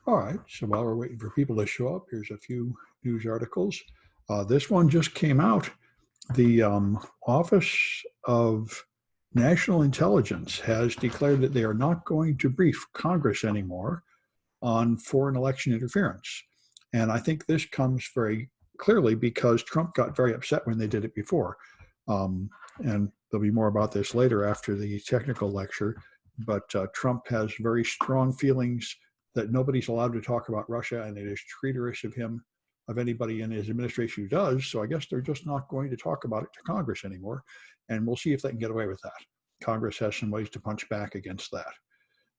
All right, so while we're waiting for people to show up, here's a few news articles. This one just came out. The Office of National Intelligence has declared that they are not going to brief Congress anymore on foreign election interference. And I think this comes very clearly because Trump got very upset when they did it before. And there'll be more about this later after the technical lecture. But Trump has very strong feelings that nobody's allowed to talk about Russia, and it is traitorous of him, of anybody in his administration who does. So I guess they're just not going to talk about it to Congress anymore. And we'll see if they can get away with that. Congress has some ways to punch back against that.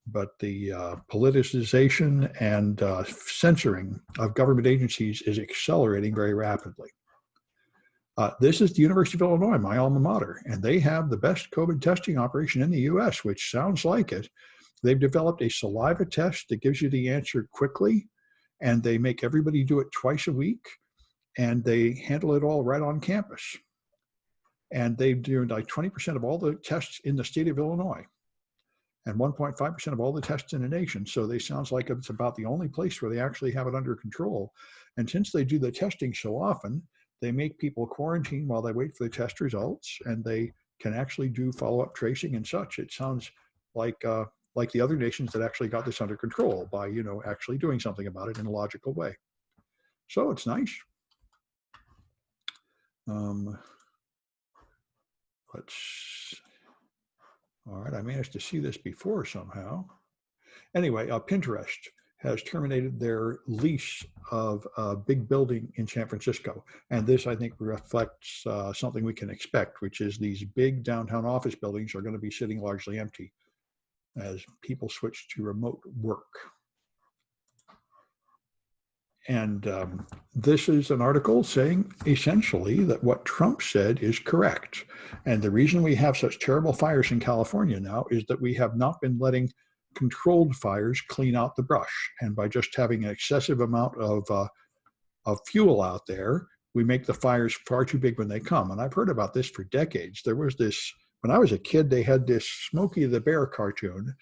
But the politicization and censoring of government agencies is accelerating very rapidly. This is the University of Illinois, my alma mater, and they have the best COVID testing operation in the US, which sounds like it. They've developed a saliva test that gives you the answer quickly, and they make everybody do it twice a week, and they handle it all right on campus. And they do like 20% of all the tests in the state of Illinois and 1.5% of all the tests in the nation. So they sounds like it's about the only place where they actually have it under control. And since they do the testing so often, they make people quarantine while they wait for the test results, and they can actually do follow-up tracing and such. It sounds like the other nations that actually got this under control by, you know, actually doing something about it in a logical way. So it's nice. All right, I managed to see this before somehow. Anyway, Pinterest has terminated their lease of a big building in San Francisco. And this, I think, reflects something we can expect, which is these big downtown office buildings are going to be sitting largely empty as people switch to remote work. And this is an article saying essentially that what Trump said is correct. And the reason we have such terrible fires in California now is that we have not been letting controlled fires clean out the brush. And by just having an excessive amount of fuel out there, we make the fires far too big when they come. And I've heard about this for decades. There was this, when I was a kid, they had this Smokey the Bear cartoon,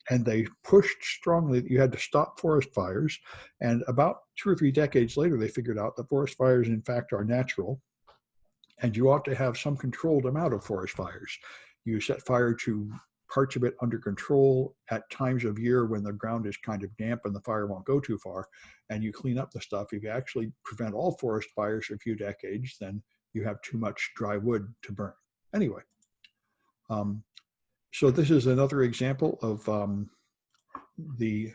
and they pushed strongly that you had to stop forest fires. And about 2 or 3 decades later, they figured out that forest fires, in fact, are natural, and you ought to have some controlled amount of forest fires. You set fire to parts of it under control at times of year when the ground is kind of damp and the fire won't go too far, and you clean up the stuff. If you actually prevent all forest fires for a few decades, then you have too much dry wood to burn. Anyway, so this is another example of the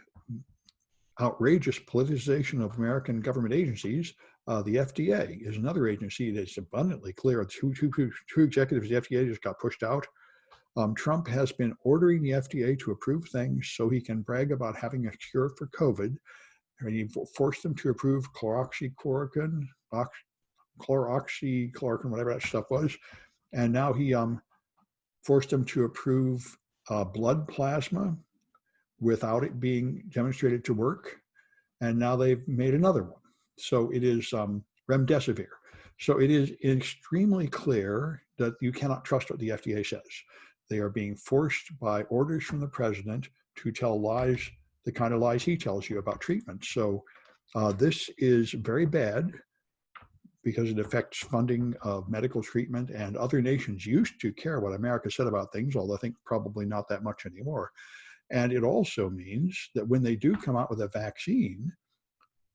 outrageous politicization of American government agencies. The FDA is another agency that's abundantly clear. Two executives of the FDA just got pushed out. Trump has been ordering the FDA to approve things so he can brag about having a cure for COVID. And he forced them to approve chloroxychloroquine, whatever that stuff was. And now he forced them to approve blood plasma without it being demonstrated to work. And now they've made another one. So it is remdesivir. So it is extremely clear that you cannot trust what the FDA says. They are being forced by orders from the president to tell lies, the kind of lies he tells you about treatment. So this is very bad because it affects funding of medical treatment, and other nations used to care what America said about things, although I think probably not that much anymore. And it also means that when they do come out with a vaccine,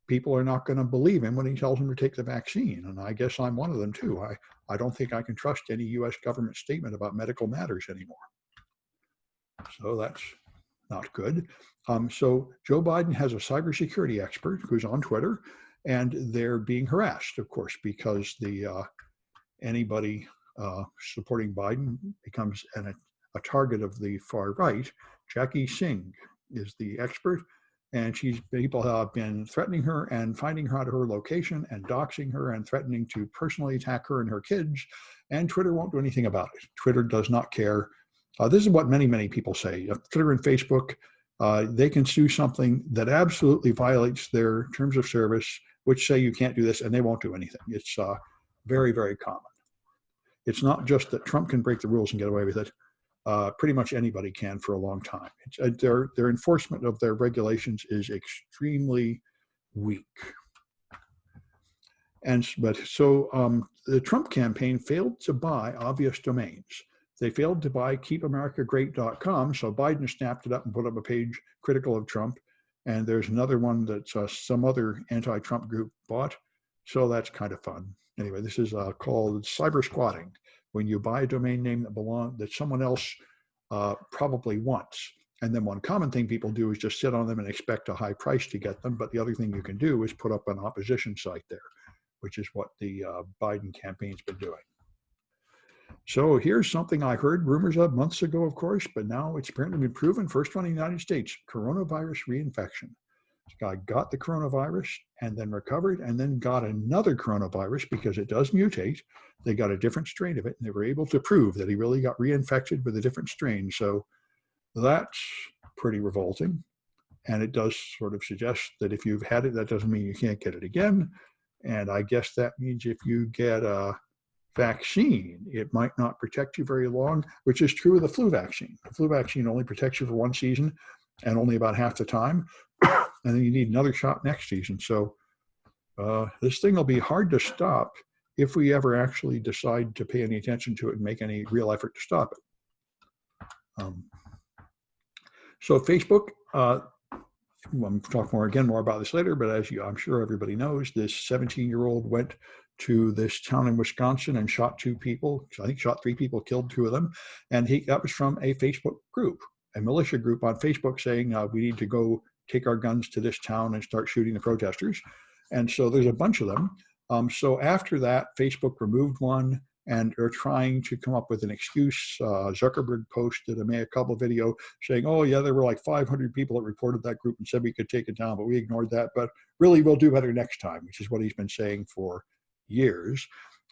people are not going to believe him when he tells them to take the vaccine. And I guess I'm one of them too. I don't think I can trust any US government statement about medical matters anymore. So that's not good. So Joe Biden has a cybersecurity expert who's on Twitter, and they're being harassed, of course, because anybody supporting Biden becomes a target of the far right. Jackie Singh is the expert, and people have been threatening her and finding her out of her location and doxing her and threatening to personally attack her and her kids, and Twitter won't do anything about it. Twitter does not care. This is what many, many people say. Twitter and Facebook, they can sue something that absolutely violates their terms of service, which say you can't do this, and they won't do anything. It's very, very common. It's not just that Trump can break the rules and get away with it. pretty much anybody can for a long time. Their enforcement of their regulations is extremely weak. The Trump campaign failed to buy obvious domains. They failed to buy keepamericagreat.com, so Biden snapped it up and put up a page critical of Trump. And there's another one that some other anti-Trump group bought, so that's kind of fun. Anyway, this is called cyber squatting, when you buy a domain name that someone else probably wants. And then one common thing people do is just sit on them and expect a high price to get them. But the other thing you can do is put up an opposition site there, which is what the Biden campaign's been doing. So here's something I heard rumors of months ago, of course, but now it's apparently been proven. First one in the United States, coronavirus reinfection. This guy got the coronavirus and then recovered and then got another coronavirus because it does mutate. They got a different strain of it, and they were able to prove that he really got reinfected with a different strain. So that's pretty revolting. And it does sort of suggest that if you've had it, that doesn't mean you can't get it again. And I guess that means if you get a vaccine, it might not protect you very long, which is true of the flu vaccine. The flu vaccine only protects you for one season and only about half the time. And then you need another shot next season. So this thing will be hard to stop if we ever actually decide to pay any attention to it and make any real effort to stop it. So Facebook, I'll talk more about this later, but as I'm sure everybody knows, this 17-year-old went to this town in Wisconsin and shot 2 people. I think shot 3 people, killed 2 of them. And that was from a Facebook group, a militia group on Facebook saying, we need to go take our guns to this town and start shooting the protesters. And so there's a bunch of them. So after that, Facebook removed one and are trying to come up with an excuse. Zuckerberg posted a mea culpa video saying, oh yeah, there were like 500 people that reported that group and said we could take it down, but we ignored that. But really, we'll do better next time, which is what he's been saying for years.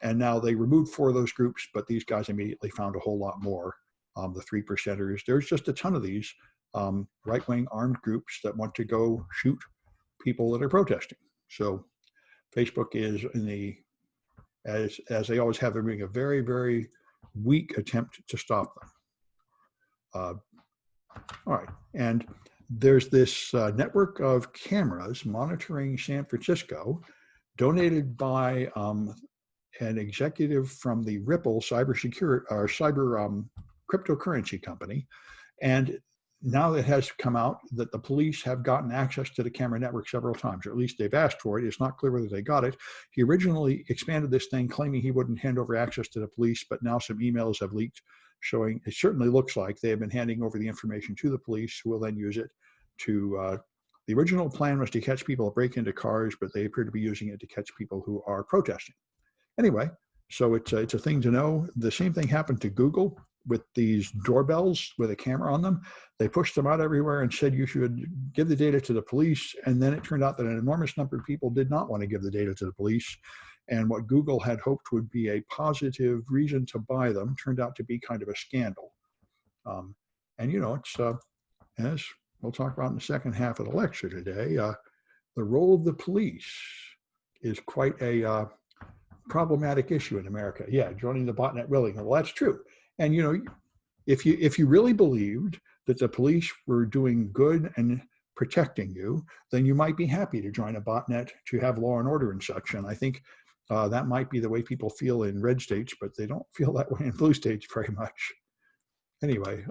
And now they removed 4 of those groups, but these guys immediately found a whole lot more. The 3%ers, there's just a ton of these right-wing armed groups that want to go shoot people that are protesting. So Facebook is as they always have, they're doing a very, very weak attempt to stop them. All right, and there's this network of cameras monitoring San Francisco, donated by an executive from the Ripple cyber cryptocurrency company. And now it has come out that the police have gotten access to the camera network several times, or at least they've asked for it. It's not clear whether they got it. He originally expanded this thing claiming he wouldn't hand over access to the police, but now some emails have leaked showing it certainly looks like they have been handing over the information to the police, who will then use it to, the original plan was to catch people that break into cars, but they appear to be using it to catch people who are protesting. Anyway, so it's a thing to know. The same thing happened to Google with these doorbells with a camera on them. They pushed them out everywhere and said you should give the data to the police. And then it turned out that an enormous number of people did not want to give the data to the police. And what Google had hoped would be a positive reason to buy them turned out to be kind of a scandal. And you know, it's as we'll talk about in the second half of the lecture today, the role of the police is quite a problematic issue in America. Yeah, joining the botnet willingly. Well, that's true. And you know, if you really believed that the police were doing good and protecting you, then you might be happy to join a botnet to have law and order and such. And I think that might be the way people feel in red states, but they don't feel that way in blue states very much. Anyway,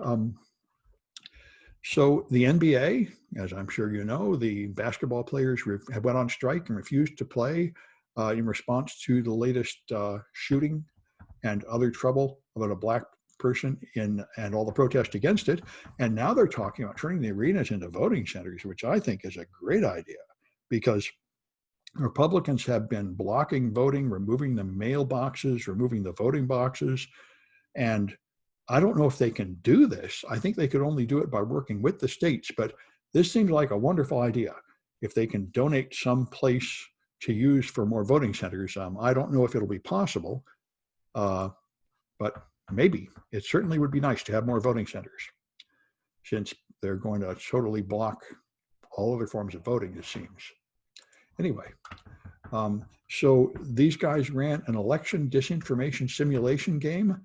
so the NBA, as I'm sure you know, the basketball players have went on strike and refused to play in response to the latest shooting and other trouble about a black person and all the protest against it. And now they're talking about turning the arenas into voting centers, which I think is a great idea, because Republicans have been blocking voting, removing the mailboxes, removing the voting boxes. And I don't know if they can do this. I think they could only do it by working with the states, but this seems like a wonderful idea. If they can donate some place to use for more voting centers, I don't know if it'll be possible, but maybe. It certainly would be nice to have more voting centers, since they're going to totally block all other forms of voting, it seems. Anyway, so these guys ran an election disinformation simulation game,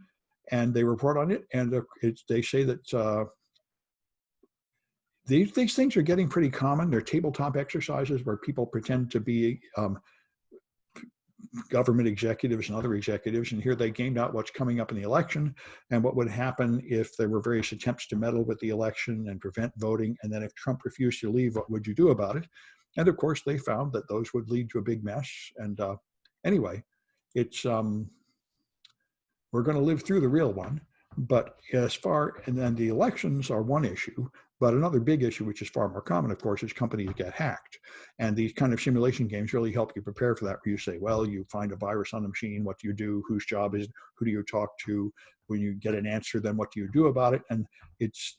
and they report on it, and they say that these things are getting pretty common. They're tabletop exercises where people pretend to be government executives and other executives, and here they gamed out what's coming up in the election and what would happen if there were various attempts to meddle with the election and prevent voting, and then if Trump refused to leave, what would you do about it? And of course, they found that those would lead to a big mess. And anyway, it's we're going to live through the real one. But and then the elections are one issue, but another big issue, which is far more common, of course, is companies get hacked. And these kind of simulation games really help you prepare for that, where you say, well, you find a virus on the machine, what do you do, whose job is it, who do you talk to? When you get an answer, then what do you do about it? And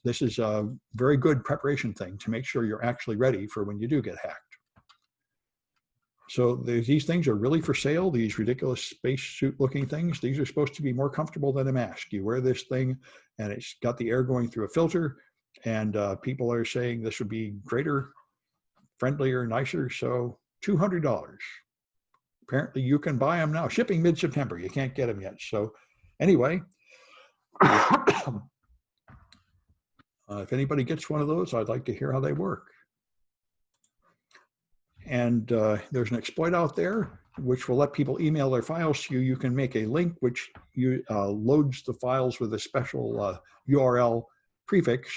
this is a very good preparation thing to make sure you're actually ready for when you do get hacked. So these things are really for sale, these ridiculous spacesuit looking things. These are supposed to be more comfortable than a mask. You wear this thing and it's got the air going through a filter, and people are saying this would be greater, friendlier, nicer. So $200. Apparently you can buy them now. Shipping mid-September. You can't get them yet. So anyway, if anybody gets one of those, I'd like to hear how they work. And there's an exploit out there which will let people email their files to you. You can make a link which loads the files with a special URL prefix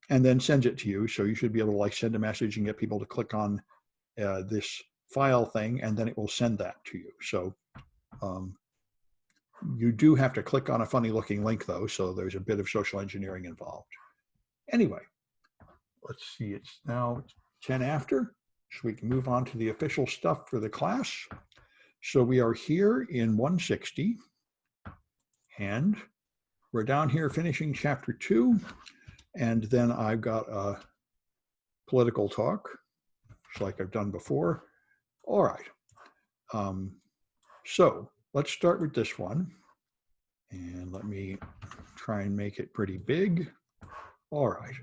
and then sends it to you. So you should be able to like send a message and get people to click on this file thing, and then it will send that to you. So you do have to click on a funny looking link though, so there's a bit of social engineering involved. Anyway, let's see, it's now 10 after. So we can move on to the official stuff for the class. So we are here in 160, and we're down here finishing chapter 2, and then I've got a political talk, just like I've done before. All right, so let's start with this one, and let me try and make it pretty big. All right.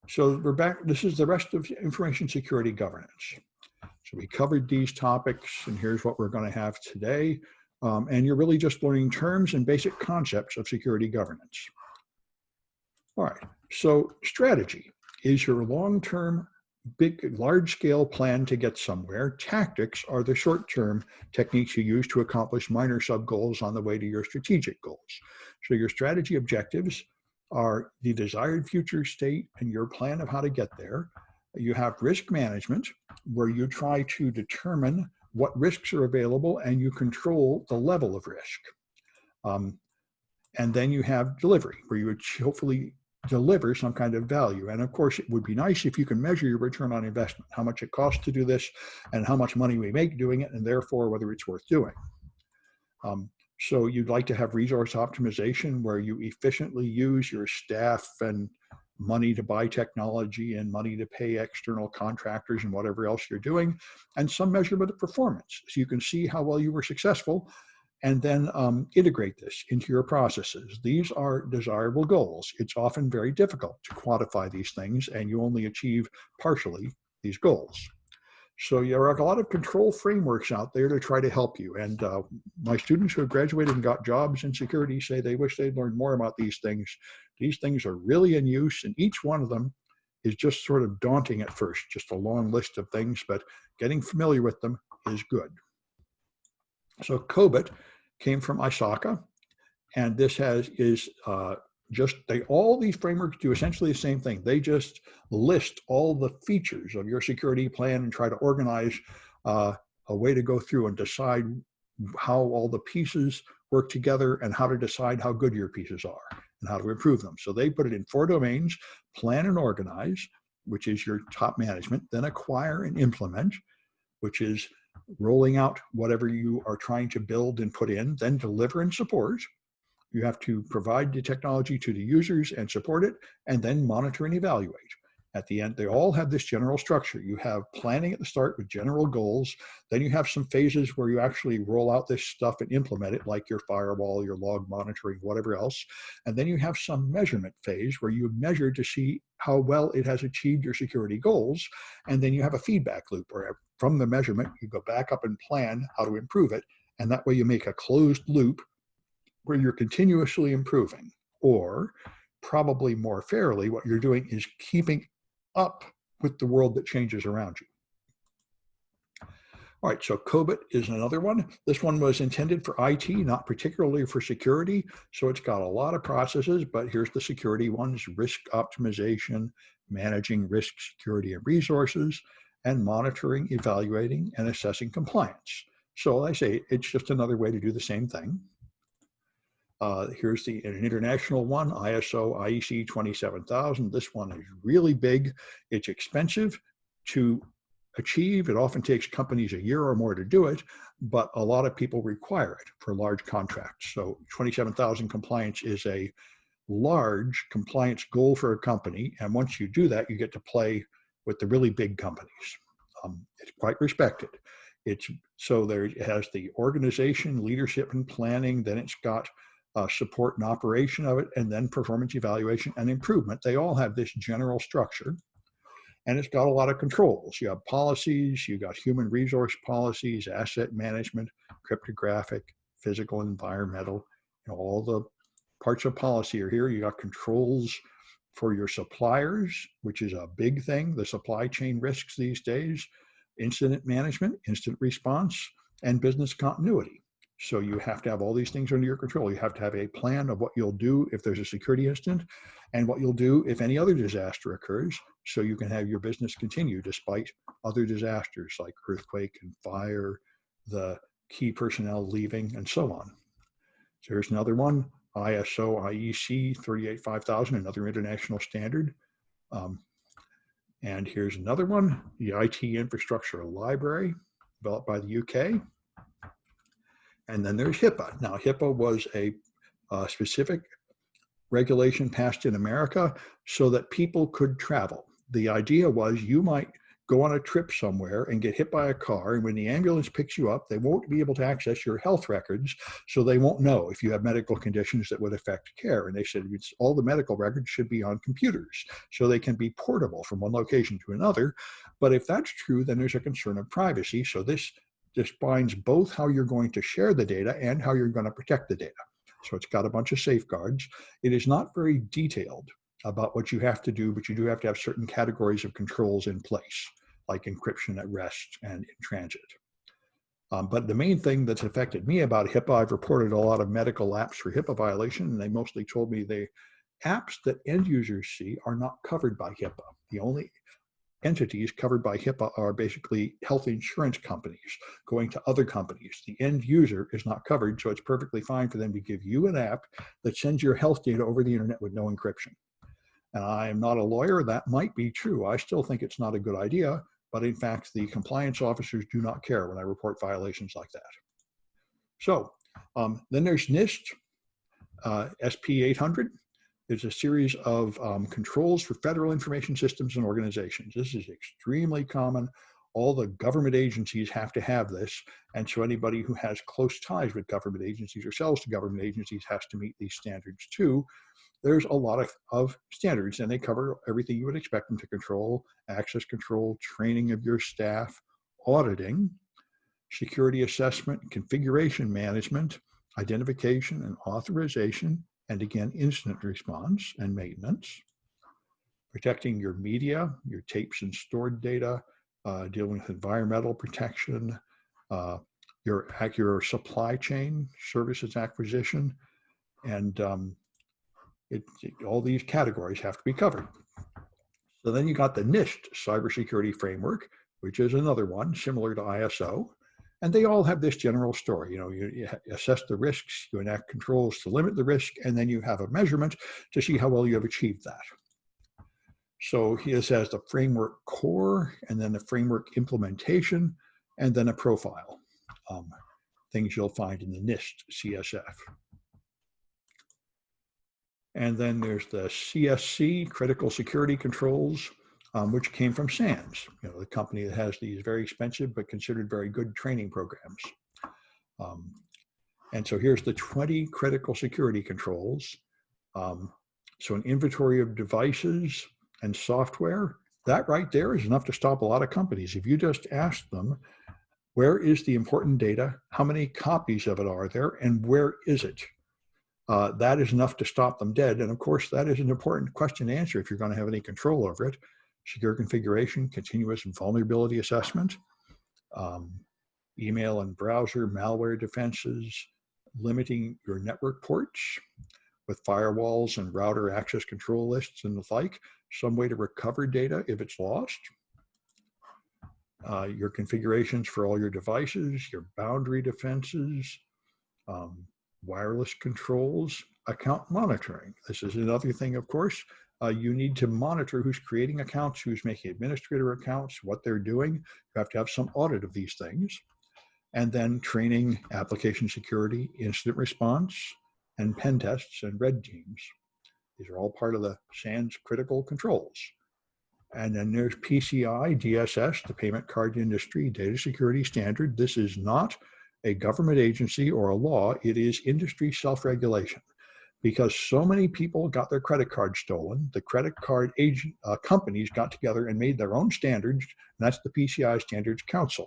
So we're back. This is the rest of information security governance. So we covered these topics, and here's what we're going to have today. And you're really just learning terms and basic concepts of security governance. All right. So strategy is your long-term, large-scale plan to get somewhere. Tactics are the short-term techniques you use to accomplish minor sub-goals on the way to your strategic goals. So your strategy objectives are the desired future state and your plan of how to get there. You have risk management, where you try to determine what risks are available and you control the level of risk. And then you have delivery, where you would hopefully deliver some kind of value. And of course, it would be nice if you can measure your return on investment, how much it costs to do this and how much money we make doing it, and therefore whether it's worth doing. So you'd like to have resource optimization, where you efficiently use your staff and money to buy technology and money to pay external contractors and whatever else you're doing, and some measurement of performance. So you can see how well you were successful, and then integrate this into your processes. These are desirable goals. It's often very difficult to quantify these things, and you only achieve partially these goals. So there are a lot of control frameworks out there to try to help you. And my students who have graduated and got jobs in security say they wish they'd learned more about these things. These things are really in use, and each one of them is just sort of daunting at first, just a long list of things, but getting familiar with them is good. So COBIT came from ISACA, and this all these frameworks do essentially the same thing. They just list all the features of your security plan and try to organize a way to go through and decide how all the pieces work together and how to decide how good your pieces are and how to improve them. So they put it in 4 domains: plan and organize, which is your top management; then acquire and implement, which is rolling out whatever you are trying to build and put in; then deliver and support. You have to provide the technology to the users and support it, and then monitor and evaluate. At the end, they all have this general structure. You have planning at the start with general goals. Then you have some phases where you actually roll out this stuff and implement it, like your firewall, your log monitoring, whatever else. And then you have some measurement phase where you measure to see how well it has achieved your security goals. And then you have a feedback loop where from the measurement, you go back up and plan how to improve it. And that way you make a closed loop where you're continuously improving, or probably more fairly, what you're doing is keeping up with the world that changes around you. All right, so COBIT is another one. This one was intended for IT, not particularly for security. So it's got a lot of processes, but here's the security ones: risk optimization, managing risk, security, and resources, and monitoring, evaluating, and assessing compliance. So I say it's just another way to do the same thing. Here's an international one, ISO IEC 27000. This one is really big. It's expensive to achieve. It often takes companies a year or more to do it, but a lot of people require it for large contracts. So 27,000 compliance is a large compliance goal for a company. And once you do that, you get to play with the really big companies. It's quite respected. It has the organization, leadership, and planning. Then it's got support and operation of it, and then performance evaluation and improvement. They all have this general structure. And it's got a lot of controls. You have policies, you got human resource policies, asset management, cryptographic, physical, environmental, all the parts of policy are here. You got controls for your suppliers, which is a big thing, the supply chain risks these days, incident management, incident response, and business continuity. So you have to have all these things under your control. You have to have a plan of what you'll do if there's a security incident and what you'll do if any other disaster occurs, so you can have your business continue despite other disasters like earthquake and fire, the key personnel leaving, and so on. So here's another one, ISO IEC 385,000, another international standard. And here's another one, the IT Infrastructure Library, developed by the UK. And then there's HIPAA. Now, HIPAA was a specific regulation passed in America so that people could travel. The idea was you might go on a trip somewhere and get hit by a car, and when the ambulance picks you up, they won't be able to access your health records, so they won't know if you have medical conditions that would affect care. And they said all the medical records should be on computers so they can be portable from one location to another. But if that's true, then there's a concern of privacy. So this defines both how you're going to share the data and how you're going to protect the data. So it's got a bunch of safeguards. It is not very detailed about what you have to do, but you do have to have certain categories of controls in place, like encryption at rest and in transit. But the main thing that's affected me about HIPAA, I've reported a lot of medical apps for HIPAA violation, and they mostly told me the apps that end users see are not covered by HIPAA. The only entities covered by HIPAA are basically health insurance companies going to other companies. The end user is not covered, so it's perfectly fine for them to give you an app that sends your health data over the internet with no encryption. And I am not a lawyer. That might be true. I still think it's not a good idea, but in fact, the compliance officers do not care when I report violations like that. So then there's NIST, SP 800. It's a series of controls for federal information systems and organizations. This is extremely common. All the government agencies have to have this. And so anybody who has close ties with government agencies or sells to government agencies has to meet these standards too. There's a lot of standards, and they cover everything you would expect them to control: access control, training of your staff, auditing, security assessment, configuration management, identification and authorization, and again, incident response and maintenance, protecting your media, your tapes and stored data, dealing with environmental protection, your supply chain, services acquisition, and all these categories have to be covered. So then you got the NIST cybersecurity framework, which is another one similar to ISO. And they all have this general story. You assess the risks, you enact controls to limit the risk, and then you have a measurement to see how well you have achieved that. So here says the framework core, and then the framework implementation, and then a profile. Things you'll find in the NIST CSF. And then there's the CSC, critical security controls, which came from SANS, the company that has these very expensive but considered very good training programs. And so here's the 20 critical security controls. So an inventory of devices and software, that right there is enough to stop a lot of companies. If you just ask them, where is the important data? How many copies of it are there? And where is it? that is enough to stop them dead. And of course, that is an important question to answer if you're going to have any control over it. Secure configuration, continuous vulnerability assessment, email and browser malware defenses, limiting your network ports with firewalls and router access control lists and the like, some way to recover data if it's lost, your configurations for all your devices, your boundary defenses, wireless controls, account monitoring. This is another thing, of course. You need to monitor who's creating accounts, who's making administrator accounts, what they're doing. You have to have some audit of these things. And then training, application security, incident response, and pen tests and red teams. These are all part of the SANS critical controls. And then there's PCI-DSS, the payment card industry data security standard. This is not a government agency or a law. It is industry self-regulation. Because so many people got their credit card stolen, the credit card companies got together and made their own standards, and that's the PCI Standards Council.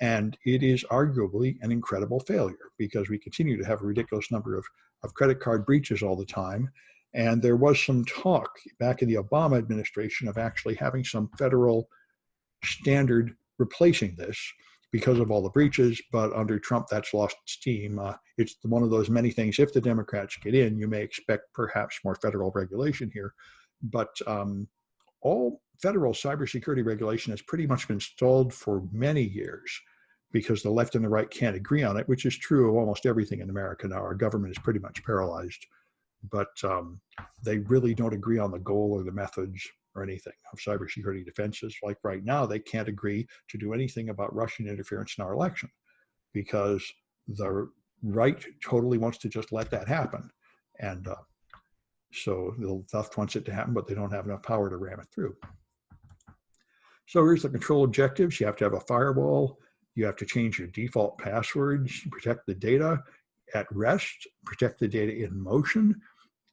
And it is arguably an incredible failure because we continue to have a ridiculous number of credit card breaches all the time. And there was some talk back in the Obama administration of actually having some federal standard replacing this because of all the breaches, but under Trump, that's lost steam. It's one of those many things. If the Democrats get in, you may expect perhaps more federal regulation here. But all federal cybersecurity regulation has pretty much been stalled for many years because the left and the right can't agree on it, which is true of almost everything in America now. Our government is pretty much paralyzed, but they really don't agree on the goal or the methods or anything of cybersecurity defenses. Like right now, they can't agree to do anything about Russian interference in our election because the right totally wants to just let that happen. And so the left wants it to happen, but they don't have enough power to ram it through. So here's the control objectives. You have to have a firewall. You have to change your default passwords, protect the data at rest, protect the data in motion,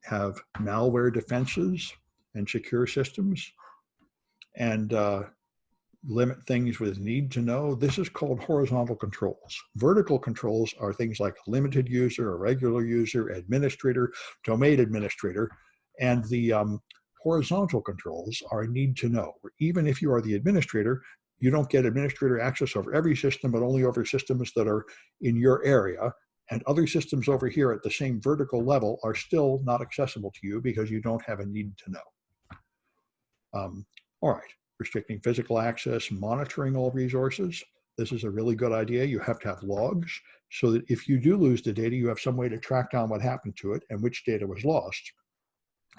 have malware defenses and secure systems, and limit things with need to know. This is called horizontal controls. Vertical controls are things like limited user, a regular user, administrator, domain administrator, and the horizontal controls are need to know. Even if you are the administrator, you don't get administrator access over every system, but only over systems that are in your area. And other systems over here at the same vertical level are still not accessible to you because you don't have a need to know. All right, restricting physical access, monitoring all resources. This is a really good idea. You have to have logs so that if you do lose the data, you have some way to track down what happened to it and which data was lost.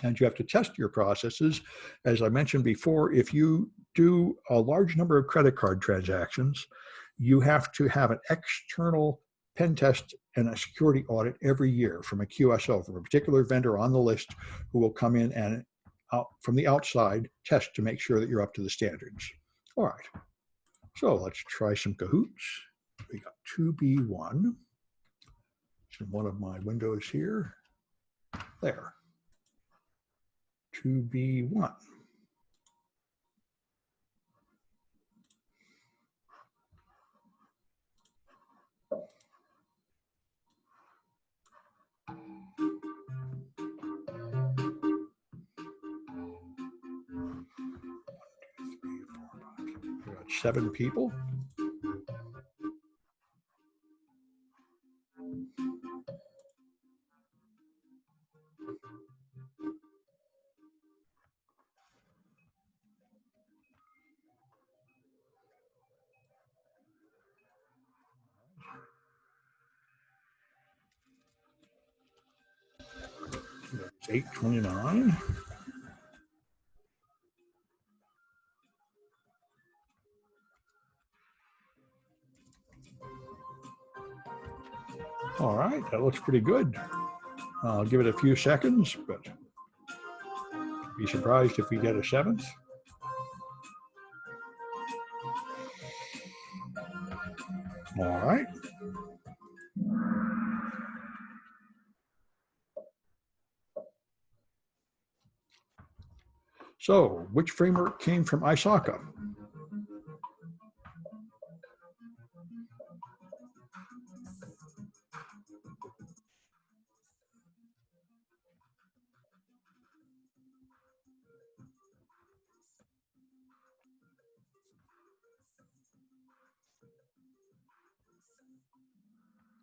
And you have to test your processes. As I mentioned before, if you do a large number of credit card transactions, you have to have an external pen test and a security audit every year from a QSO, from a particular vendor on the list who will come in and from the outside test to make sure that you're up to the standards. All right, so let's try some Cahoots. We got 2B1. So one of my windows here. There. 2B1. We got 7 people. It's 8:29. All right, that looks pretty good. I'll give it a few seconds, but be surprised if we get a 7th. All right. So, which framework came from ISACA?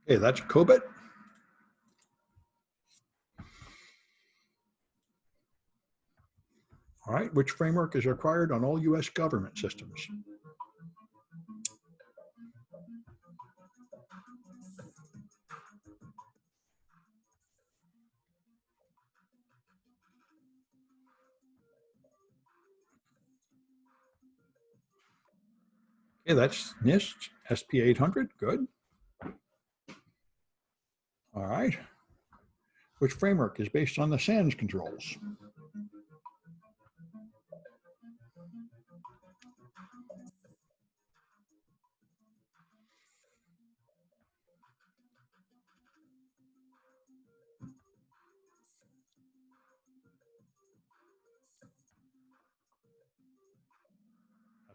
Okay, that's COBIT. All right, which framework is required on all US government systems? Okay, that's NIST, SP 800, good. All right. Which framework is based on the SANS controls?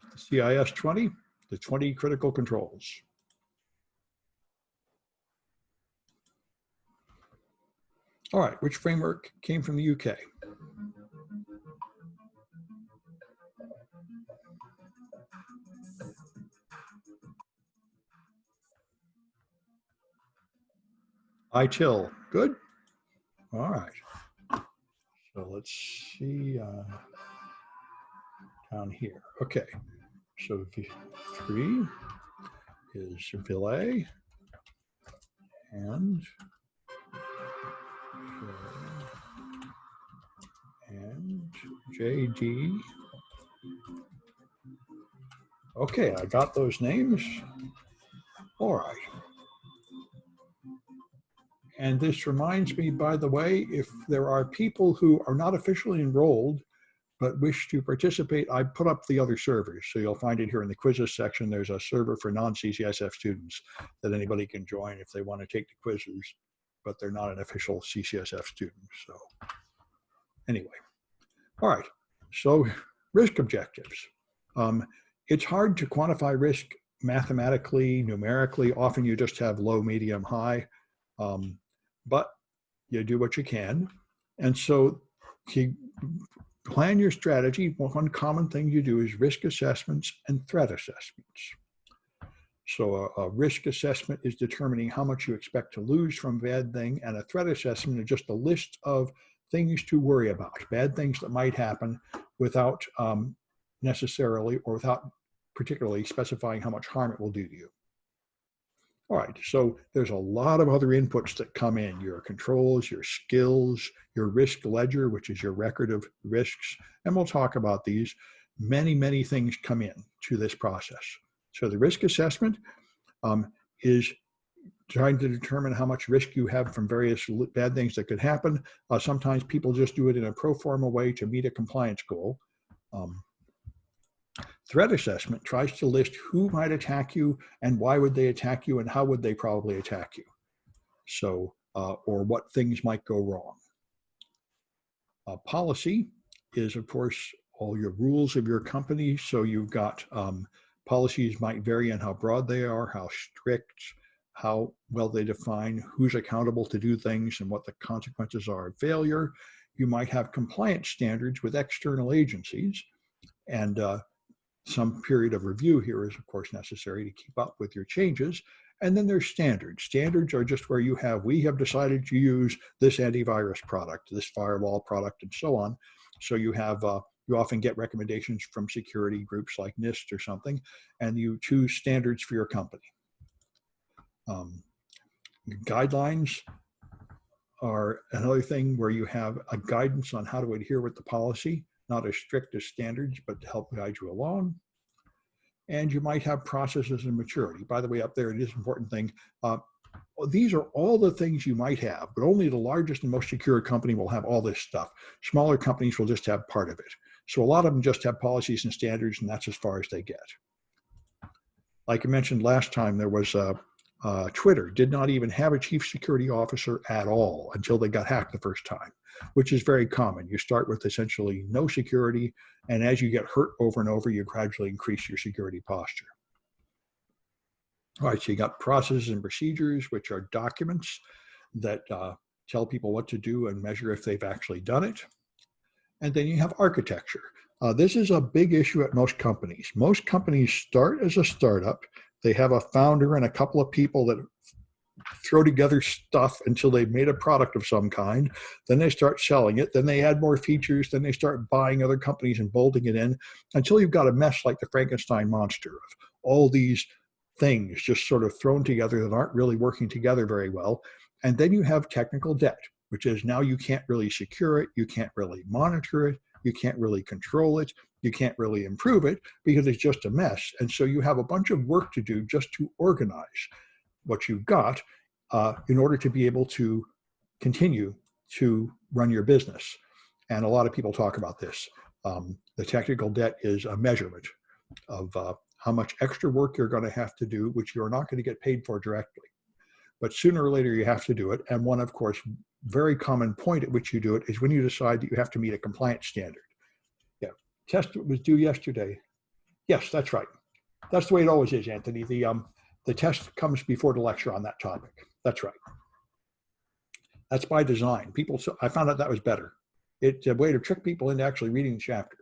That's the CIS 20, the 20 critical controls. All right, which framework came from the UK? ITIL, good. All right. So let's see down here. Okay, so V3 is Villet and JD. Okay, I got those names. All right. And this reminds me, by the way, if there are people who are not officially enrolled but wish to participate, I put up the other servers. So you'll find it here in the quizzes section. There's a server for non-CCSF students that anybody can join if they want to take the quizzes, but they're not an official CCSF student. So anyway, all right. So risk objectives. It's hard to quantify risk mathematically, numerically. Often you just have low, medium, high, but you do what you can. And so you plan your strategy. One common thing you do is risk assessments and threat assessments. So a risk assessment is determining how much you expect to lose from a bad thing, and a threat assessment is just a list of things to worry about, bad things that might happen without necessarily or without particularly specifying how much harm it will do to you. All right, so there's a lot of other inputs that come in, your controls, your skills, your risk ledger, which is your record of risks, and we'll talk about these. Many, many things come in to this process. So the risk assessment is trying to determine how much risk you have from various bad things that could happen. Sometimes people just do it in a pro forma way to meet a compliance goal. Threat assessment tries to list who might attack you and why would they attack you and how would they probably attack you. So, or what things might go wrong. Policy is, of course, all your rules of your company. So you've got policies might vary in how broad they are, how strict, how well they define who's accountable to do things and what the consequences are of failure. You might have compliance standards with external agencies, and some period of review here is, of course, necessary to keep up with your changes. And then there's standards. Standards are just where we have decided to use this antivirus product, this firewall product, and so on. So you have, you often get recommendations from security groups like NIST or something, and you choose standards for your company. Guidelines are another thing where you have a guidance on how to adhere with the policy, not as strict as standards, but to help guide you along. And you might have processes and maturity. By the way, up there, it is an important thing. These are all the things you might have, but only the largest and most secure company will have all this stuff. Smaller companies will just have part of it. So a lot of them just have policies and standards, and that's as far as they get. Like I mentioned last time, there was Twitter did not even have a chief security officer at all until they got hacked the first time, which is very common. You start with essentially no security, and as you get hurt over and over, you gradually increase your security posture. All right, so you got processes and procedures, which are documents that tell people what to do and measure if they've actually done it. And then you have architecture. This is a big issue at most companies. Most companies start as a startup. They have a founder and a couple of people that throw together stuff until they've made a product of some kind. Then they start selling it. Then they add more features. Then they start buying other companies and bolting it in until you've got a mess like the Frankenstein monster of all these things just sort of thrown together that aren't really working together very well. And then you have technical debt, which is now you can't really secure it. You can't really monitor it. You can't really control it. You can't really improve it because it's just a mess. And so you have a bunch of work to do just to organize what you've got in order to be able to continue to run your business. And a lot of people talk about this. The technical debt is a measurement of how much extra work you're going to have to do, which you're not going to get paid for directly. But sooner or later, you have to do it. And one, of course, very common point at which you do it is when you decide that you have to meet a compliance standard. Yeah, test was due yesterday. Yes, that's right. That's the way it always is, Anthony. The test comes before the lecture on that topic. That's right. That's by design. I found out that was better. It's a way to trick people into actually reading the chapter.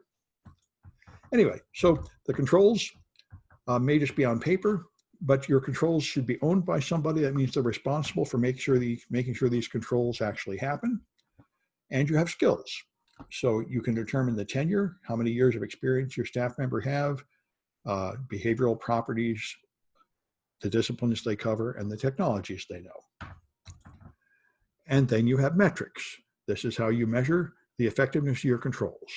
Anyway, so the controls may just be on paper, but your controls should be owned by somebody. That means they're responsible for making sure these controls actually happen. And you have skills. So you can determine the tenure, how many years of experience your staff member have, behavioral properties, the disciplines they cover, and the technologies they know. And then you have metrics. This is how you measure the effectiveness of your controls.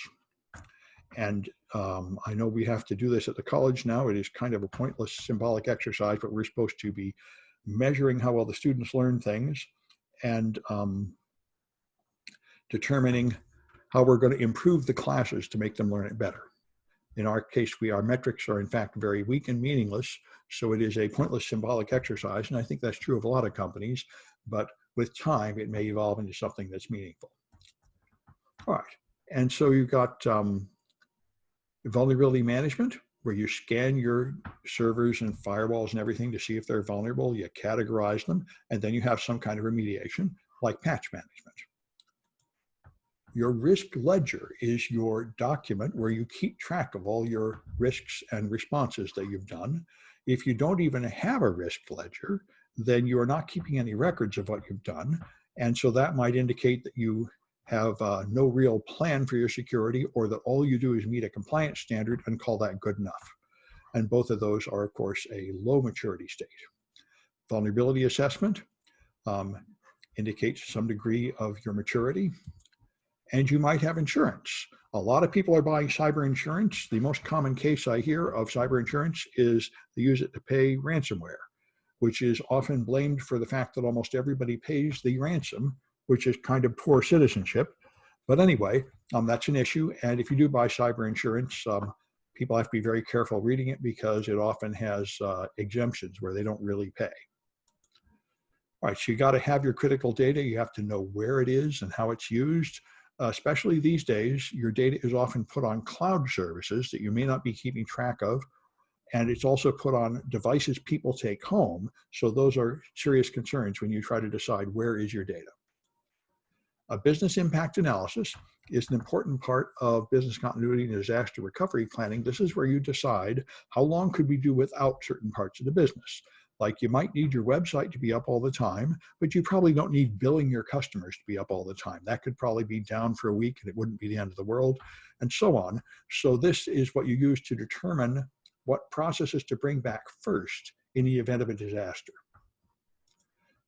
And I know we have to do this at the college now. It is kind of a pointless symbolic exercise, but we're supposed to be measuring how well the students learn things and determining how we're going to improve the classes to make them learn it better. In our case, our metrics are in fact very weak and meaningless, so it is a pointless symbolic exercise, and I think that's true of a lot of companies, but with time, it may evolve into something that's meaningful. All right, and so you've got vulnerability management, where you scan your servers and firewalls and everything to see if they're vulnerable, you categorize them, and then you have some kind of remediation, like patch management. Your risk ledger is your document where you keep track of all your risks and responses that you've done. If you don't even have a risk ledger, then you are not keeping any records of what you've done. And so that might indicate that you have no real plan for your security, or that all you do is meet a compliance standard and call that good enough. And both of those are, of course, a low maturity state. Vulnerability assessment indicates some degree of your maturity. And you might have insurance. A lot of people are buying cyber insurance. The most common case I hear of cyber insurance is they use it to pay ransomware, which is often blamed for the fact that almost everybody pays the ransom, which is kind of poor citizenship. But anyway, that's an issue. And if you do buy cyber insurance, people have to be very careful reading it because it often has exemptions where they don't really pay. All right, so you got to have your critical data. You have to know where it is and how it's used. Especially these days, your data is often put on cloud services that you may not be keeping track of. And it's also put on devices people take home. So those are serious concerns when you try to decide where is your data. A business impact analysis is an important part of business continuity and disaster recovery planning. This is where you decide how long could we do without certain parts of the business. Like you might need your website to be up all the time, but you probably don't need billing your customers to be up all the time. That could probably be down for a week and it wouldn't be the end of the world, and so on. So this is what you use to determine what processes to bring back first in the event of a disaster.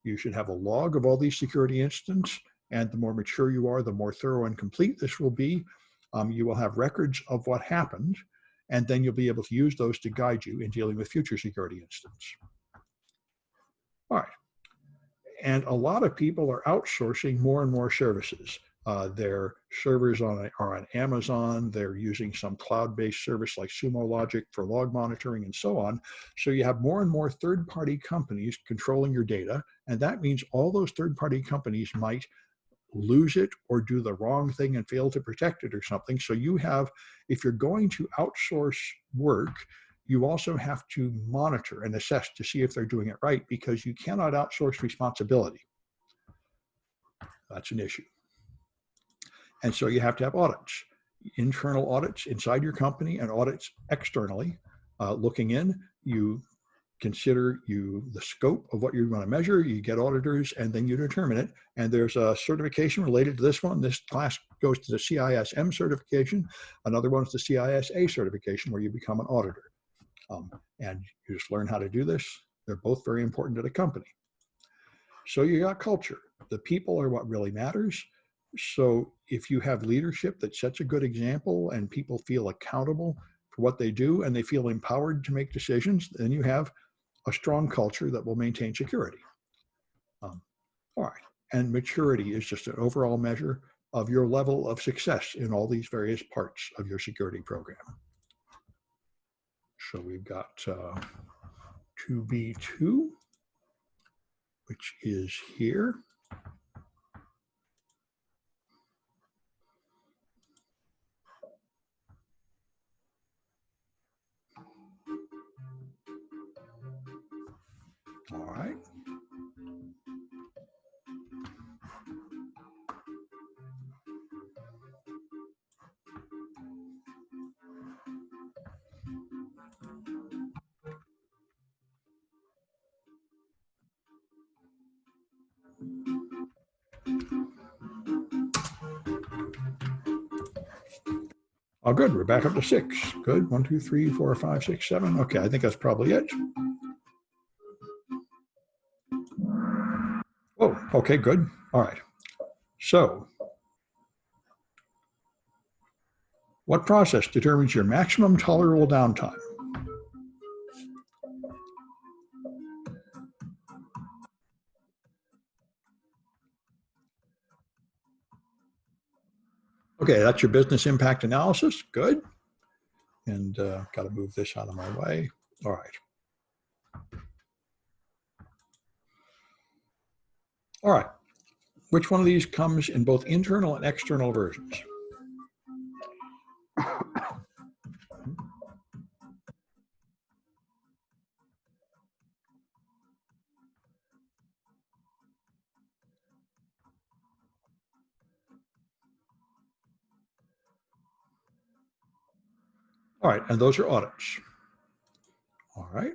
You should have a log of all these security incidents, and the more mature you are, the more thorough and complete this will be. You will have records of what happened, and then you'll be able to use those to guide you in dealing with future security incidents. All right, and a lot of people are outsourcing more and more services. Their servers are on Amazon. They're using some cloud-based service like Sumo Logic for log monitoring and so on. So you have more and more third-party companies controlling your data, and that means all those third-party companies might lose it or do the wrong thing and fail to protect it or something. So you have, if you're going to outsource work, you also have to monitor and assess to see if they're doing it right, because you cannot outsource responsibility. That's an issue. And so you have to have audits, internal audits inside your company and audits externally. Looking in, you consider the scope of what you're going to measure, you get auditors, and then you determine it. And there's a certification related to this one. This class goes to the CISM certification. Another one is the CISA certification, where you become an auditor. And you just learn how to do this. They're both very important to the company. So you got culture. The people are what really matters. So if you have leadership that sets a good example and people feel accountable for what they do and they feel empowered to make decisions, then you have a strong culture that will maintain security. All right. And maturity is just an overall measure of your level of success in all these various parts of your security program. So we've got 2B2, which is here. All right. Oh, good. We're back up to 6. Good. 1, 2, 3, 4, 5, 6, 7. Okay, I think that's probably it. Oh, okay, good. All right. So, what process determines your maximum tolerable downtime? Okay, that's your business impact analysis. Good. And got to move this out of my way. All right. All right. Which one of these comes in both internal and external versions? All right, and those are audits. All right.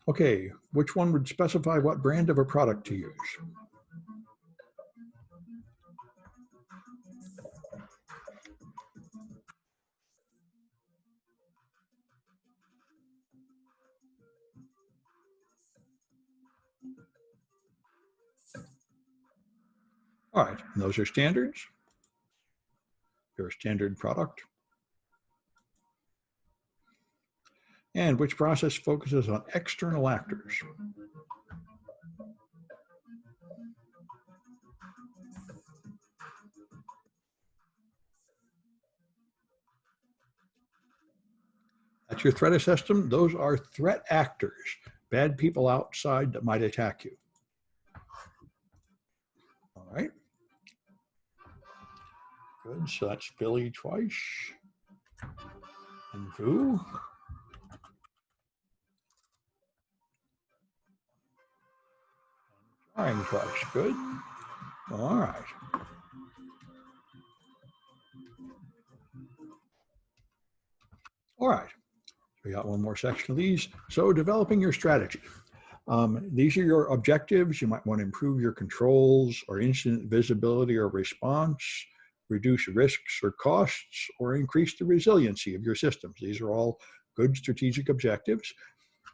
Okay, which one would specify what brand of a product to use? All right, and those are standards. Your standard product. And which process focuses on external actors? That's your threat assessment. Those are threat actors, bad people outside that might attack you. All right. Good, so that's Billy twice. And Vu. Trying twice, good. All right. All right, we got one more section of these. So developing your strategy. These are your objectives. You might want to improve your controls or incident visibility or response, reduce risks or costs, or increase the resiliency of your systems. These are all good strategic objectives.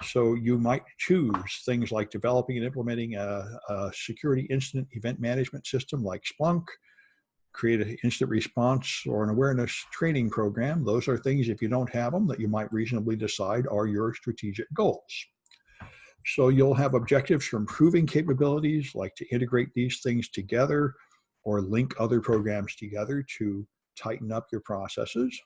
So you might choose things like developing and implementing a security incident event management system like Splunk, create an instant response or an awareness training program. Those are things, if you don't have them, that you might reasonably decide are your strategic goals. So you'll have objectives for improving capabilities, like to integrate these things together or link other programs together to tighten up your processes.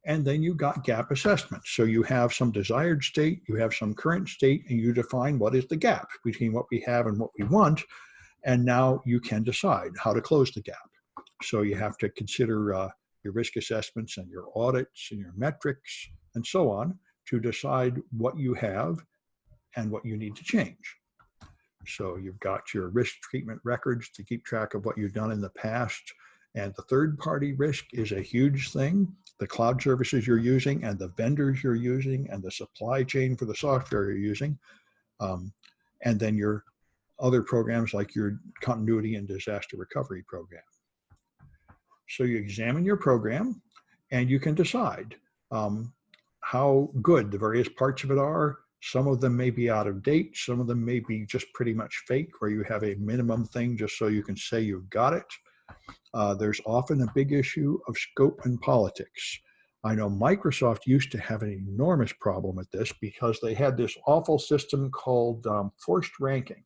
And then you got gap assessments. So you have some desired state, you have some current state, and you define what is the gap between what we have and what we want. And now you can decide how to close the gap. So you have to consider your risk assessments and your audits and your metrics and so on to decide what you have and what you need to change. So you've got your risk treatment records to keep track of what you've done in the past And the third-party risk is a huge thing. The cloud services you're using and the vendors you're using and the supply chain for the software you're using. And then your other programs like your continuity and disaster recovery program. So you examine your program and you can decide how good the various parts of it are. Some of them may be out of date. Some of them may be just pretty much fake, where you have a minimum thing just so you can say you've got it. There's often a big issue of scope and politics. I know Microsoft used to have an enormous problem with this because they had this awful system called forced ranking,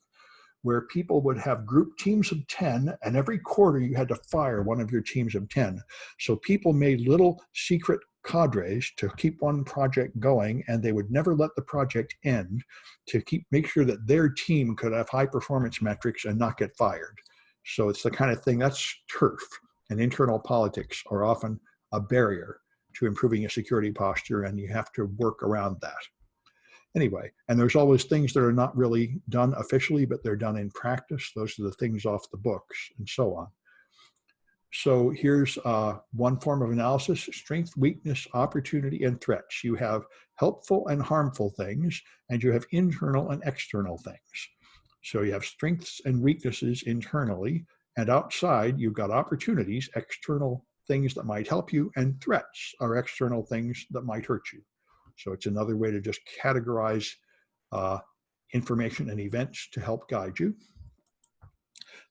where people would have group teams of 10, and every quarter you had to fire one of your teams of 10. So people made little secret cadres to keep one project going, and they would never let the project end to make sure that their team could have high performance metrics and not get fired. So it's the kind of thing, that's turf, and internal politics are often a barrier to improving a security posture, and you have to work around that. Anyway, and there's always things that are not really done officially, but they're done in practice. Those are the things off the books and so on. So here's one form of analysis: strength, weakness, opportunity, and threats. You have helpful and harmful things, and you have internal and external things. So you have strengths and weaknesses internally, and outside you've got opportunities, external things that might help you, and threats are external things that might hurt you. So it's another way to just categorize information and events to help guide you.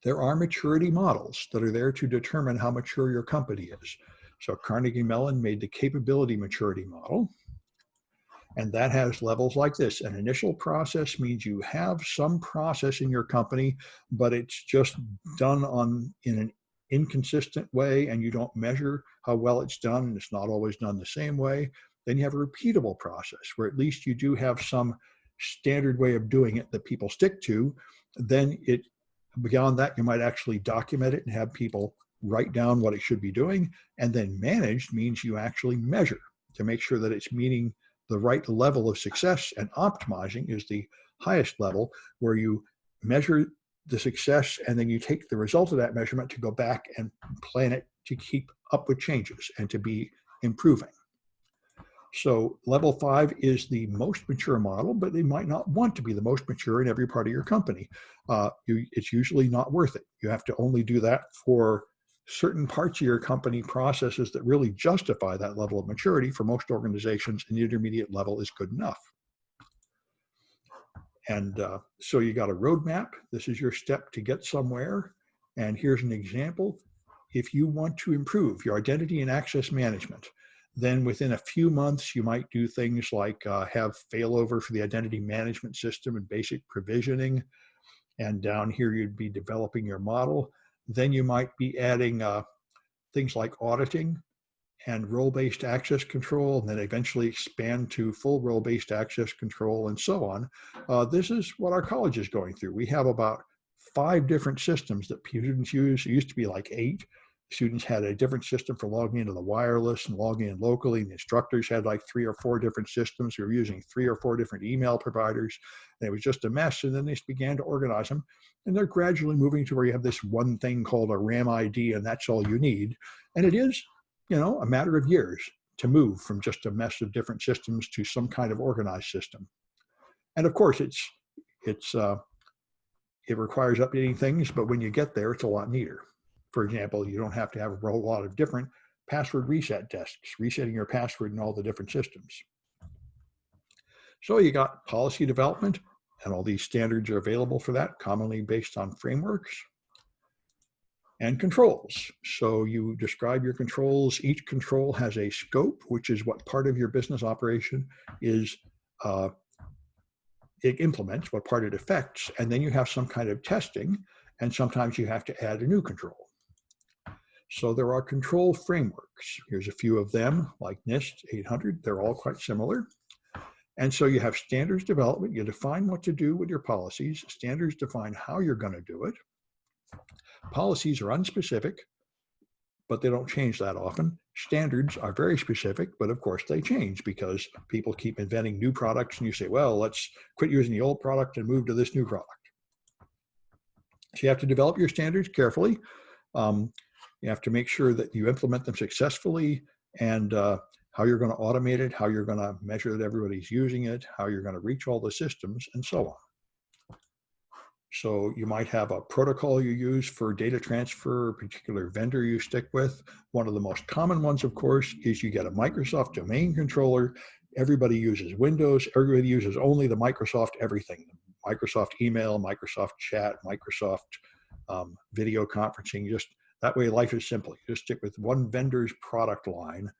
There are maturity models that are there to determine how mature your company is. So Carnegie Mellon made the capability maturity model, and that has levels like this. An initial process means you have some process in your company, but it's just done in an inconsistent way, and you don't measure how well it's done, and it's not always done the same way. Then you have a repeatable process where at least you do have some standard way of doing it that people stick to. Then beyond that, you might actually document it and have people write down what it should be doing. And then managed means you actually measure to make sure that it's meeting the right level of success, and optimizing is the highest level, where you measure the success and then you take the result of that measurement to go back and plan it to keep up with changes and to be improving. So level 5 is the most mature model, but they might not want to be the most mature in every part of your company. It's usually not worth it. You have to only do that for certain parts of your company processes that really justify that level of maturity. For most organizations, an intermediate level is good enough. And so you got a roadmap. This is your step to get somewhere. And here's an example. If you want to improve your identity and access management, then within a few months, you might do things like have failover for the identity management system and basic provisioning. And down here, you'd be developing your model. Then you might be adding things like auditing and role-based access control, and then eventually expand to full role-based access control and so on. This is what our college is going through. We have about 5 different systems that students use. It used to be like 8. Students had a different system for logging into the wireless and logging in locally. And the instructors had like 3 or 4 different systems. We were using 3 or 4 different email providers. And it was just a mess. And then they began to organize them. And they're gradually moving to where you have this one thing called a RAM ID, and that's all you need. And it is, a matter of years to move from just a mess of different systems to some kind of organized system. And of course, it requires updating things, but when you get there, it's a lot neater. For example, you don't have to have a whole lot of different password reset desks, resetting your password in all the different systems. So you got policy development, and all these standards are available for that, commonly based on frameworks. And controls. So you describe your controls. Each control has a scope, which is what part of your business operation is it implements, what part it affects, and then you have some kind of testing, and sometimes you have to add a new control. So there are control frameworks. Here's a few of them, like NIST 800. They're all quite similar. And so you have standards development. You define what to do with your policies. Standards define how you're going to do it. Policies are unspecific, but they don't change that often. Standards are very specific, but of course they change because people keep inventing new products, and you say, well, let's quit using the old product and move to this new product. So you have to develop your standards carefully. You have to make sure that you implement them successfully, and how you're going to automate it, how you're going to measure that everybody's using it, how you're going to reach all the systems, and so on. So you might have a protocol you use for data transfer, a particular vendor you stick with. One of the most common ones, of course, is you get a Microsoft domain controller. Everybody uses Windows. Everybody uses only the Microsoft everything. Microsoft email, Microsoft chat, Microsoft video conferencing. Just that way life is simple. You just stick with one vendor's product line,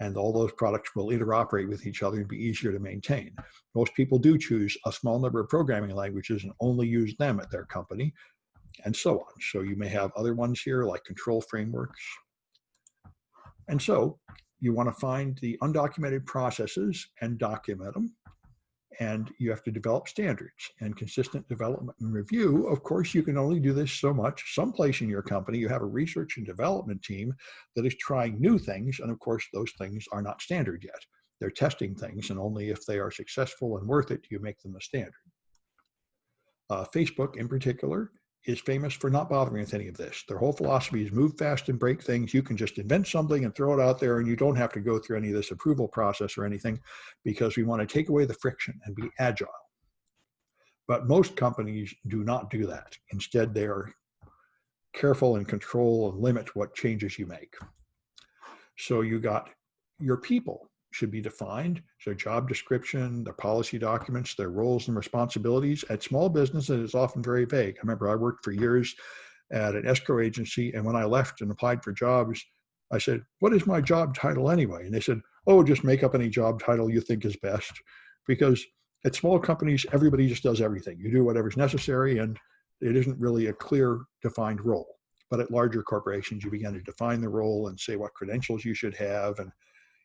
and all those products will interoperate with each other and be easier to maintain. Most people do choose a small number of programming languages and only use them at their company, and so on. So you may have other ones here like control frameworks. And so you want to find the undocumented processes and document them. And you have to develop standards and consistent development and review. Of course, you can only do this so much. Someplace in your company, you have a research and development team that is trying new things. And of course, those things are not standard yet. They're testing things, and only if they are successful and worth it do you make them a standard. Facebook, in particular, is famous for not bothering with any of this. Their whole philosophy is move fast and break things. You can just invent something and throw it out there, and you don't have to go through any of this approval process or anything, because we want to take away the friction and be agile. But most companies do not do that. Instead, they are careful and control and limit what changes you make. So you got your people should be defined. So job description, their policy documents, their roles and responsibilities. At small businesses, it's often very vague. I remember I worked for years at an escrow agency, and when I left and applied for jobs, I said, "What is my job title anyway?" And they said, "Oh, just make up any job title you think is best." Because at small companies, everybody just does everything. You do whatever's necessary, and it isn't really a clear defined role. But at larger corporations, you begin to define the role and say what credentials you should have, and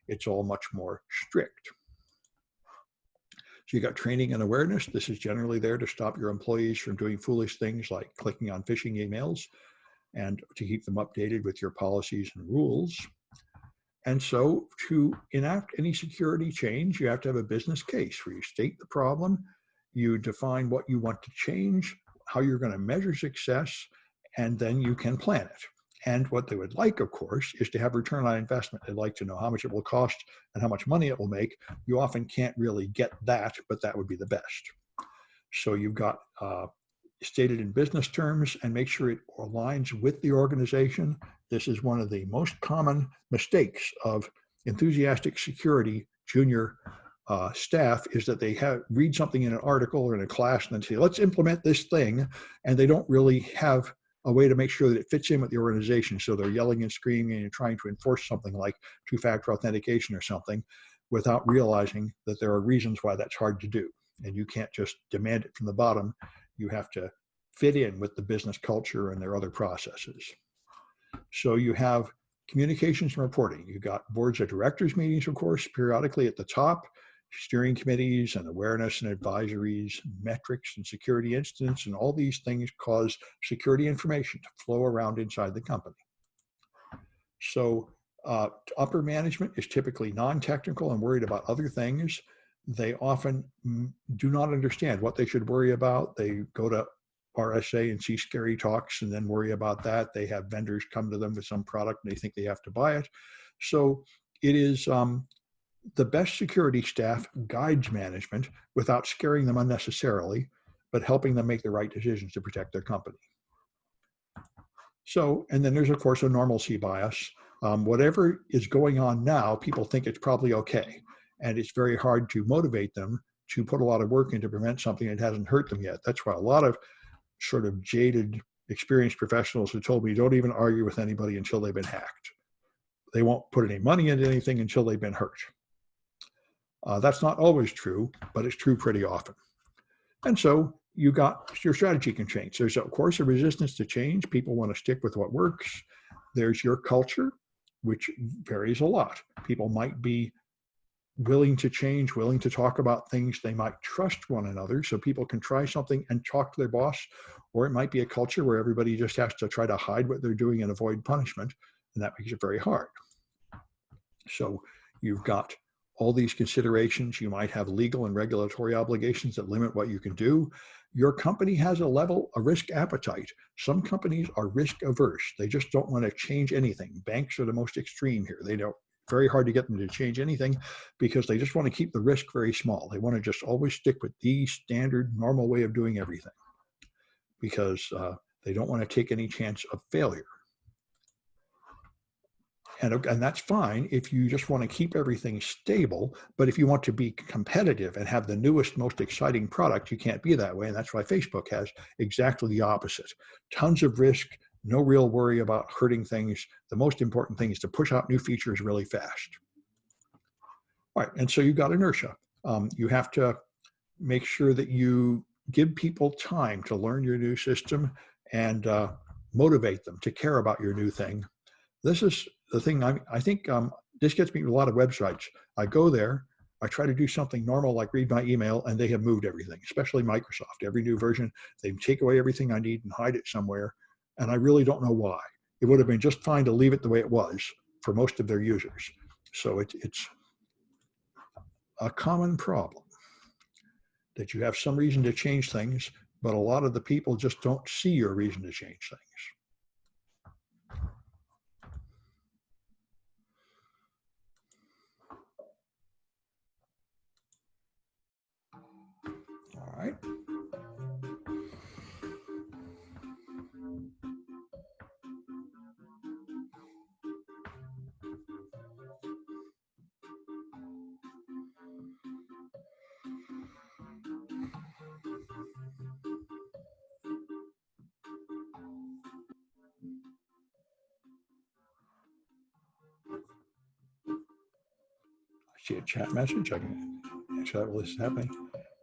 it's all much more strict. So you got training and awareness. This is generally there to stop your employees from doing foolish things like clicking on phishing emails, and to keep them updated with your policies and rules. And so to enact any security change, you have to have a business case where you state the problem, you define what you want to change, how you're going to measure success, and then you can plan it. And what they would like, of course, is to have return on investment. They'd like to know how much it will cost and how much money it will make. You often can't really get that, but that would be the best. So you've got stated in business terms, and make sure it aligns with the organization. This is one of the most common mistakes of enthusiastic security junior staff, is that they read something in an article or in a class and then say, let's implement this thing, and they don't really have a way to make sure that it fits in with the organization. So they're yelling and screaming and trying to enforce something like two-factor authentication or something without realizing that there are reasons why that's hard to do. And you can't just demand it from the bottom. You have to fit in with the business culture and their other processes. So you have communications and reporting. You've got boards of directors meetings, of course, periodically at the top, steering committees and awareness and advisories, metrics and security incidents, and all these things cause security information to flow around inside the company. So upper management is typically non-technical and worried about other things. They often do not understand what they should worry about. They go to RSA and see scary talks and then worry about that. They have vendors come to them with some product and they think they have to buy it. So it is the best security staff guides management without scaring them unnecessarily, but helping them make the right decisions to protect their company. So, and then there's, of course, a normalcy bias. Whatever is going on now, people think it's probably okay. And it's very hard to motivate them to put a lot of work in to prevent something that hasn't hurt them yet. That's why a lot of sort of jaded, experienced professionals have told me, don't even argue with anybody until they've been hacked. They won't put any money into anything until they've been hurt. That's not always true, but it's true pretty often. And so you got your strategy can change. There's, of course, a resistance to change. People want to stick with what works. There's your culture, which varies a lot. People might be willing to change, willing to talk about things. They might trust one another, so people can try something and talk to their boss. Or it might be a culture where everybody just has to try to hide what they're doing and avoid punishment, and that makes it very hard. So you've got all these considerations. You might have legal and regulatory obligations that limit what you can do. Your company has a risk appetite. Some companies are risk averse. They just don't want to change anything. Banks are the most extreme here. They don't, very hard to get them to change anything because they just want to keep the risk very small. They want to just always stick with the standard normal way of doing everything because they don't want to take any chance of failure. And that's fine if you just want to keep everything stable, but if you want to be competitive and have the newest, most exciting product, you can't be that way. And that's why Facebook has exactly the opposite. Tons of risk, no real worry about hurting things. The most important thing is to push out new features really fast. All right, and so you've got inertia. You have to make sure that you give people time to learn your new system and motivate them to care about your new thing. This is the thing I think this gets me to a lot of websites. I go there, I try to do something normal like read my email, and they have moved everything, especially Microsoft. Every new version, they take away everything I need and hide it somewhere, and I really don't know why. It would have been just fine to leave it the way it was for most of their users. So it's a common problem that you have some reason to change things, but a lot of the people just don't see your reason to change things. All right. I see a chat message. I can answer that while this is happening.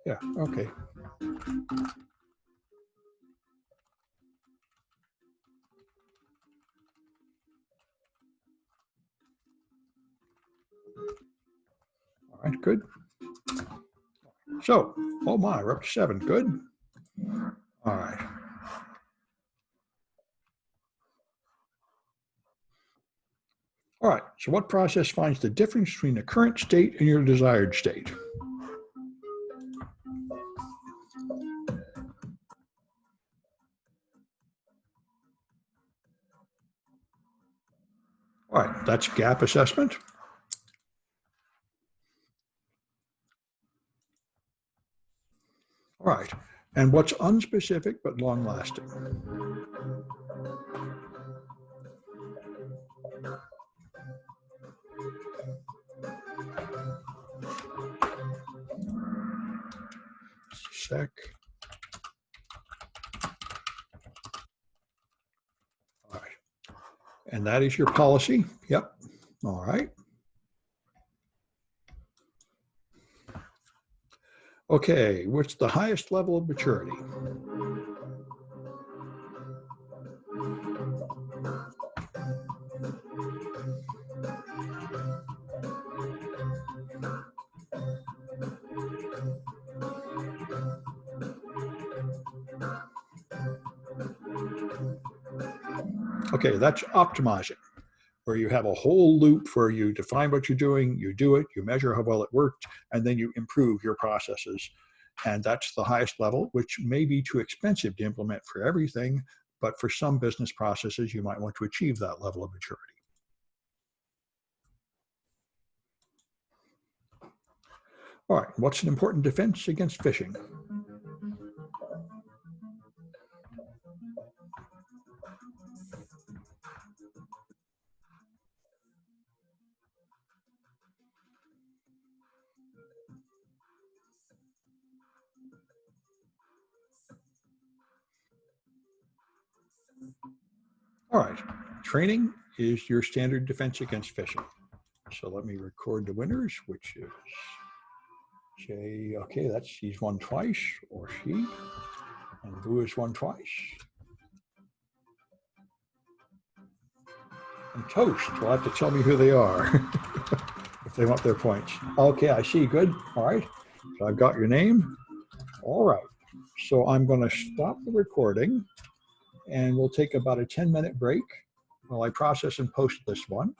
Yeah, okay. All right, good. So, oh my, we're up to 7. Good. All right. All right, so what process finds the difference between the current state and your desired state? All right, that's gap assessment. All right, and what's unspecific but long-lasting? Sec. All right, and that is your policy. Yep. All right. Okay, what's the highest level of maturity? Okay, that's optimizing, where you have a whole loop where you define what you're doing, you do it, you measure how well it worked, and then you improve your processes. And that's the highest level, which may be too expensive to implement for everything, but for some business processes, you might want to achieve that level of maturity. All right, what's an important defense against phishing? All right, training is your standard defense against phishing. So let me record the winners, which is Jay. Okay, he's won twice, or she, and Boo has won twice. And Toast will have to tell me who they are if they want their points. Okay, I see. Good. All right. So I've got your name. All right. So I'm going to stop the recording, and we'll take about a 10-minute break while I process and post this one.